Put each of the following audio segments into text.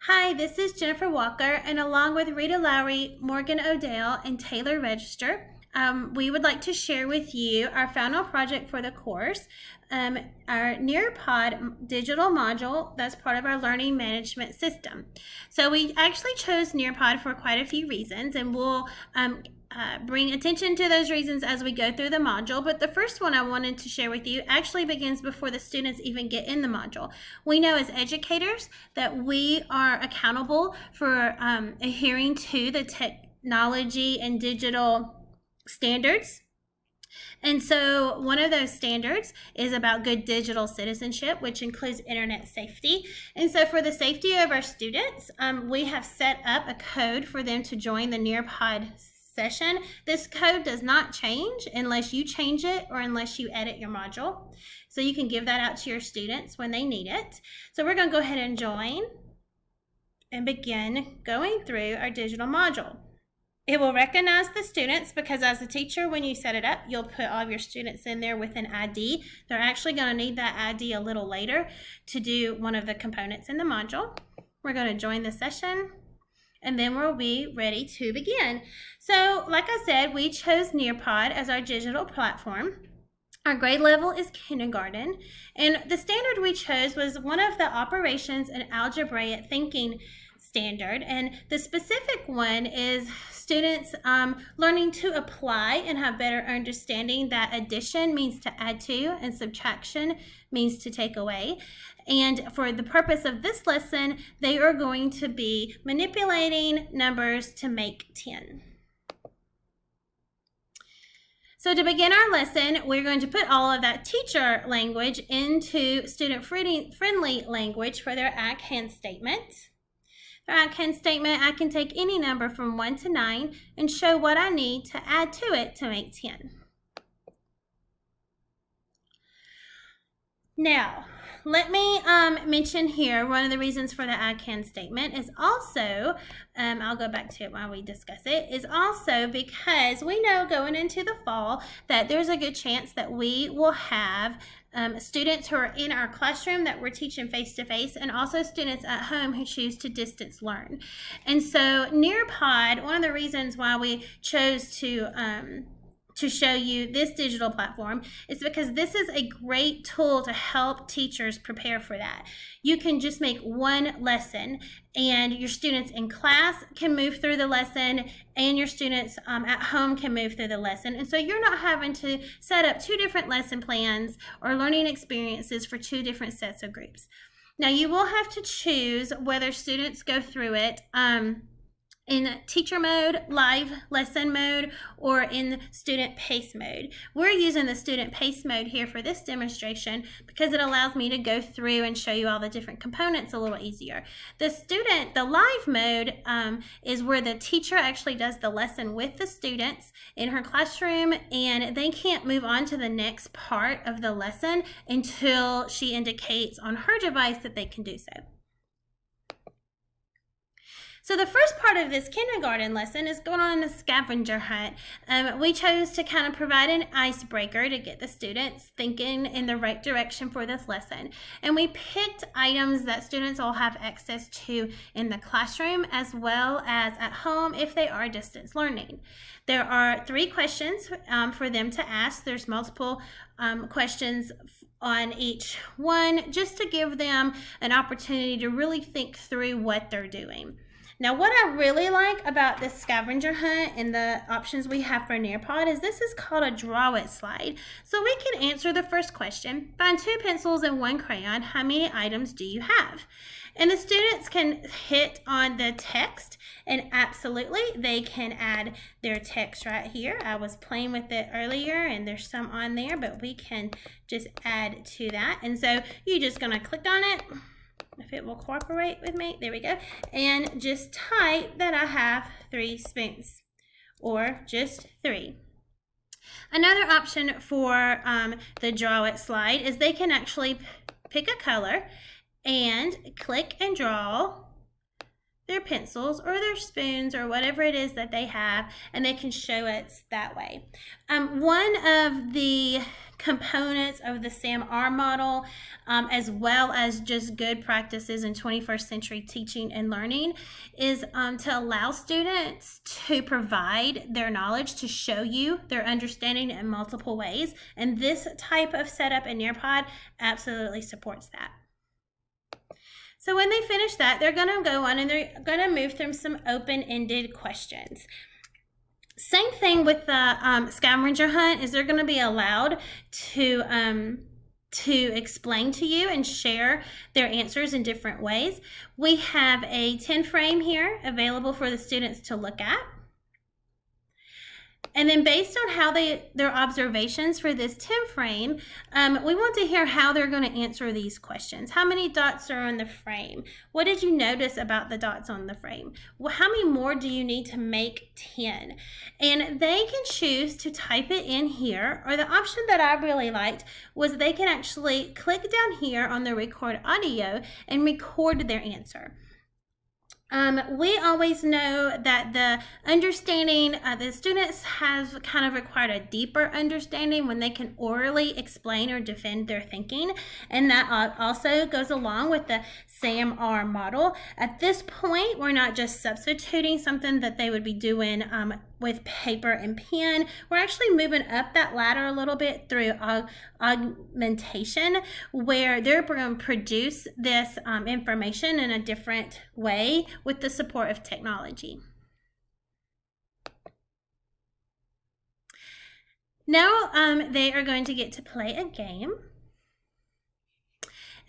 Hi, this is Jennifer Walker, and along with Rita Lowry, Morgan Odell, and Taylor Register, we would like to share with you our final project for the course, our Nearpod digital module that's part of our learning management system. So we actually chose Nearpod for quite a few reasons, and we'll bring attention to those reasons as we go through the module. But the first one I wanted to share with you actually begins before the students even get in the module. We know as educators that we are accountable for adhering to the technology and digital standards. And so one of those standards is about good digital citizenship, which includes internet safety. And so for the safety of our students, we have set up a code for them to join the Nearpod session. This code does not change unless you change it or unless you edit your module. So you can give that out to your students when they need it. So we're going to go ahead and join and begin going through our digital module. It will recognize the students because as a teacher, when you set it up, you'll put all of your students in there with an ID. They're actually going to need that ID a little later to do one of the components in the module. We're going to join the session, and then we'll be ready to begin. So, like I said, we chose Nearpod as our digital platform. Our grade level is kindergarten, and the standard we chose was one of the operations and algebraic thinking standard, and the specific one is students learning to apply and have better understanding that addition means to add to and subtraction means to take away. And for the purpose of this lesson, they are going to be manipulating numbers to make 10. So to begin our lesson, we're going to put all of that teacher language into student-friendly language for their I can statement. I can statement, I can take any number from 1 to 9 and show what I need to add to it to make 10. Now, let me mention here one of the reasons for the I can statement is also, I'll go back to it while we discuss it, is also because we know going into the fall that there's a good chance that we will have students who are in our classroom that we're teaching face-to-face and also students at home who choose to distance learn. And so Nearpod, one of the reasons why we chose to show you this digital platform is because this is a great tool to help teachers prepare for that. You can just make one lesson and your students in class can move through the lesson and your students at home can move through the lesson. And so you're not having to set up two different lesson plans or learning experiences for two different sets of groups. Now you will have to choose whether students go through it in teacher mode, live lesson mode, or in student pace mode. We're using the student pace mode here for this demonstration because it allows me to go through and show you all the different components a little easier. The live mode is where the teacher actually does the lesson with the students in her classroom, and they can't move on to the next part of the lesson until she indicates on her device that they can do so. So the first part of this kindergarten lesson is going on a scavenger hunt. We chose to kind of provide an icebreaker to get the students thinking in the right direction for this lesson. And we picked items that students will have access to in the classroom as well as at home if they are distance learning. There are 3 questions for them to ask. There's multiple questions on each one just to give them an opportunity to really think through what they're doing. Now, what I really like about this scavenger hunt and the options we have for Nearpod is this is called a draw it slide. So we can answer the first question, find 2 pencils and 1 crayon, how many items do you have? And the students can hit on the text, and absolutely they can add their text right here. I was playing with it earlier and there's some on there, but we can just add to that. And so you're just gonna click on it. If it will cooperate with me, there we go, and just type that I have 3 spoons, or just 3. Another option for the draw it slide is they can actually pick a color and click and draw their pencils or their spoons or whatever it is that they have, and they can show it that way. One of the components of the SAM-R model, as well as just good practices in 21st century teaching and learning, is to allow students to provide their knowledge, to show you their understanding in multiple ways. And this type of setup in Nearpod absolutely supports that. So when they finish that, they're going to go on and they're going to move through some open-ended questions. Same thing with the scavenger hunt, is they're going to be allowed to explain to you and share their answers in different ways. We have a 10 frame here available for the students to look at. And then based on how their observations for this 10 frame, we want to hear how they're going to answer these questions. How many dots are on the frame? What did you notice about the dots on the frame? Well, how many more do you need to make 10? And they can choose to type it in here, or the option that I really liked was they can actually click down here on the record audio and record their answer. We always know that the understanding, the students have kind of required a deeper understanding when they can orally explain or defend their thinking, and that also goes along with the SAM-R model. At this point, we're not just substituting something that they would be doing with paper and pen. We're actually moving up that ladder a little bit through augmentation, where they're going to produce this information in a different way with the support of technology. Now they are going to get to play a game.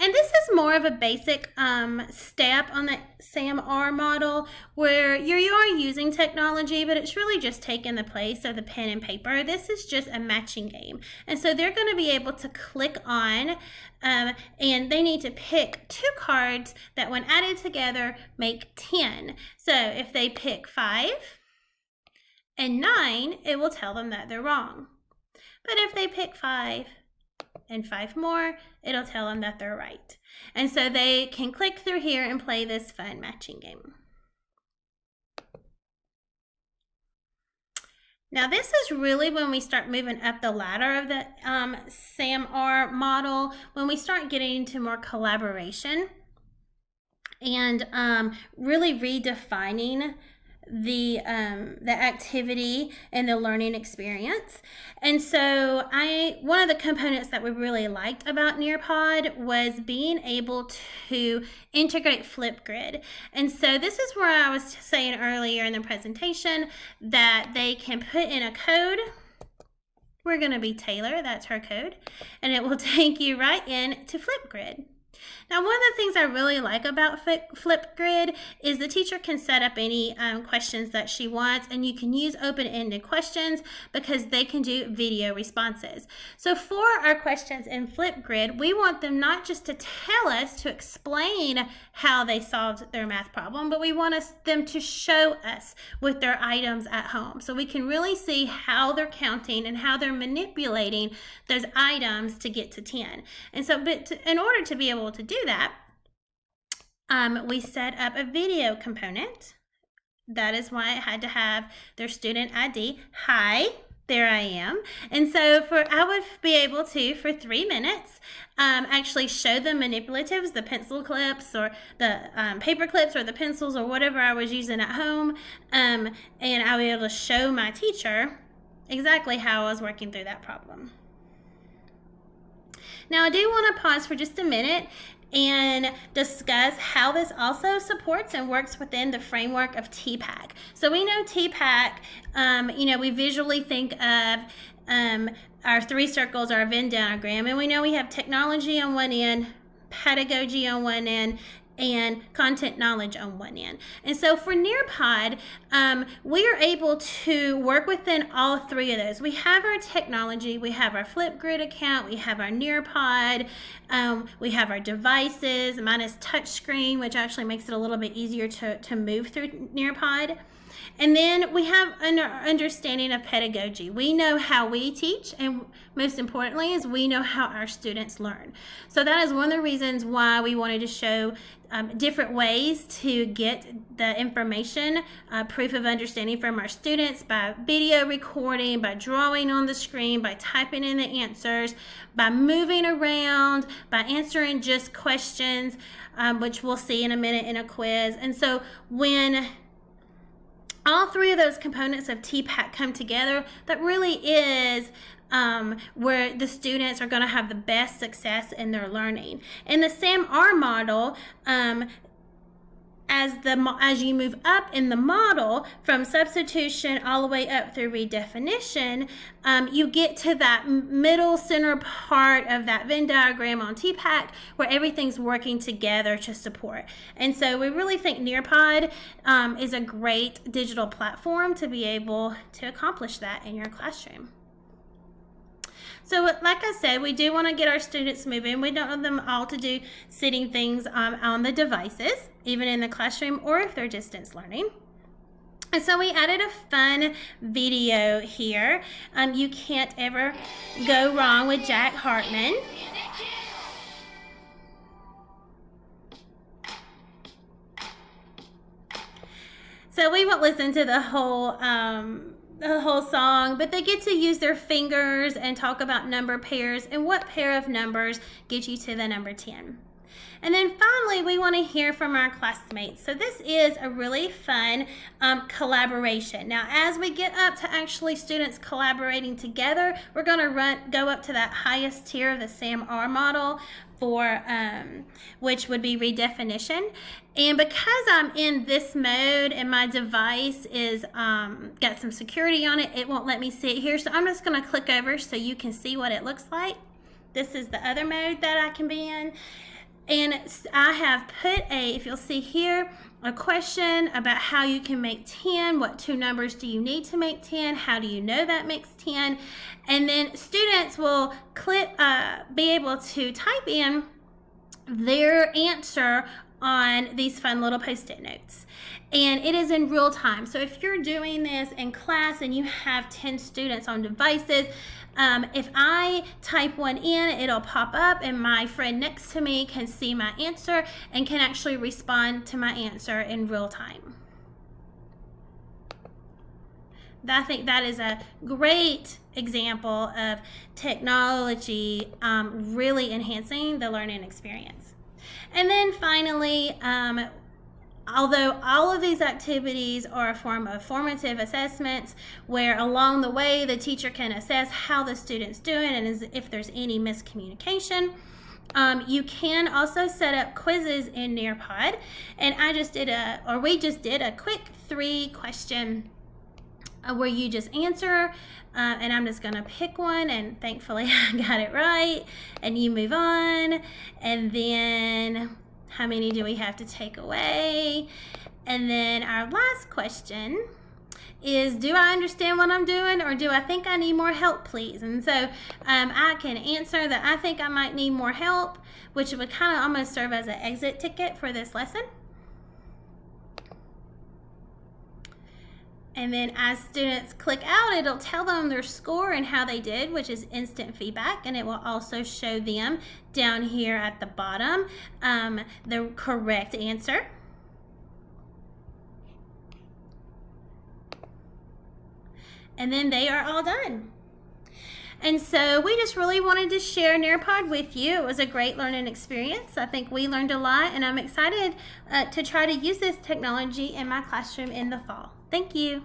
And this is more of a basic step on the SAM-R model, where you are using technology, but it's really just taking the place of the pen and paper. This is just a matching game. And so they're going to be able to click on, and they need to pick 2 cards that when added together make 10. So if they pick 5 and 9, it will tell them that they're wrong. But if they pick 5 and 5 more, it'll tell them that they're right. And so they can click through here and play this fun matching game. Now this is really when we start moving up the ladder of the SAM-R model, when we start getting into more collaboration and really redefining the activity and the learning experience. And so one of the components that we really liked about Nearpod was being able to integrate Flipgrid. And so this is where I was saying earlier in the presentation that they can put in a code. We're going to be Taylor, that's her code, and it will take you right in to Flipgrid. Now, one of the things I really like about Flipgrid is the teacher can set up any questions that she wants, and you can use open-ended questions because they can do video responses. So for our questions in Flipgrid, we want them not just to tell us, to explain how they solved their math problem, but we want them to show us with their items at home. So we can really see how they're counting and how they're manipulating those items to get to 10. And so in order to be able to do that, we set up a video component. That is why it had to have their student ID. Hi, there I am. And so I would be able to, for 3 minutes, actually show the manipulatives, the pencil clips or the paper clips or the pencils or whatever I was using at home. And I would be able to show my teacher exactly how I was working through that problem. Now I do want to pause for just a minute and discuss how this also supports and works within the framework of TPACK. So we know TPACK, we visually think of our 3 circles, our Venn diagram, and we know we have technology on one end, pedagogy on one end, and content knowledge on one end. And so for Nearpod, we are able to work within all 3 of those. We have our technology, we have our Flipgrid account, we have our Nearpod, we have our devices. Mine is touchscreen, which actually makes it a little bit easier to move through Nearpod. And then we have an understanding of pedagogy. We know how we teach, and most importantly is we know how our students learn. So that is one of the reasons why we wanted to show different ways to get the information, proof of understanding from our students by video recording, by drawing on the screen, by typing in the answers, by moving around, by answering just questions, which we'll see in a minute in a quiz. And so when all three of those components of TPACK come together, that really is where the students are going to have the best success in their learning. In the SAM-R model, as you move up in the model from substitution all the way up through redefinition, you get to that middle center part of that Venn diagram on TPACK where everything's working together to support. And so we really think Nearpod is a great digital platform to be able to accomplish that in your classroom. So like I said, we do want to get our students moving. We don't want them all to do sitting things on the devices, even in the classroom or if they're distance learning. And so we added a fun video here. You can't ever go wrong with Jack Hartman. So we won't listen to the whole song, but they get to use their fingers and talk about number pairs and what pair of numbers gets you to the number 10. And then finally, we want to hear from our classmates. So this is a really fun collaboration. Now, as we get up to actually students collaborating together, we're going to go up to that highest tier of the SAM-R model for which would be redefinition. And because I'm in this mode and my device is got some security on it, it won't let me see it here. So I'm just going to click over so you can see what it looks like. This is the other mode that I can be in. And I have put if you'll see here, a question about how you can make 10, what two numbers do you need to make 10, how do you know that makes 10, and then students will be able to type in their answer on these fun little Post-it notes. And it is in real time. So if you're doing this in class and you have 10 students on devices, if I type one in, it'll pop up and my friend next to me can see my answer and can actually respond to my answer in real time. I think that is a great example of technology really enhancing the learning experience. And then finally, although all of these activities are a form of formative assessments where along the way the teacher can assess how the student's doing and if there's any miscommunication, you can also set up quizzes in Nearpod. And we just did a quick 3-question where you just answer, and I'm just gonna pick one, and thankfully I got it right, and you move on, and then how many do we have to take away? And then our last question is, do I understand what I'm doing, or do I think I need more help, please? And so I can answer that I think I might need more help, which would kind of almost serve as an exit ticket for this lesson. And then as students click out, it'll tell them their score and how they did, which is instant feedback. And it will also show them down here at the bottom the correct answer. And then they are all done. And so we just really wanted to share Nearpod with you. It was a great learning experience. I think we learned a lot, and I'm excited to try to use this technology in my classroom in the fall. Thank you.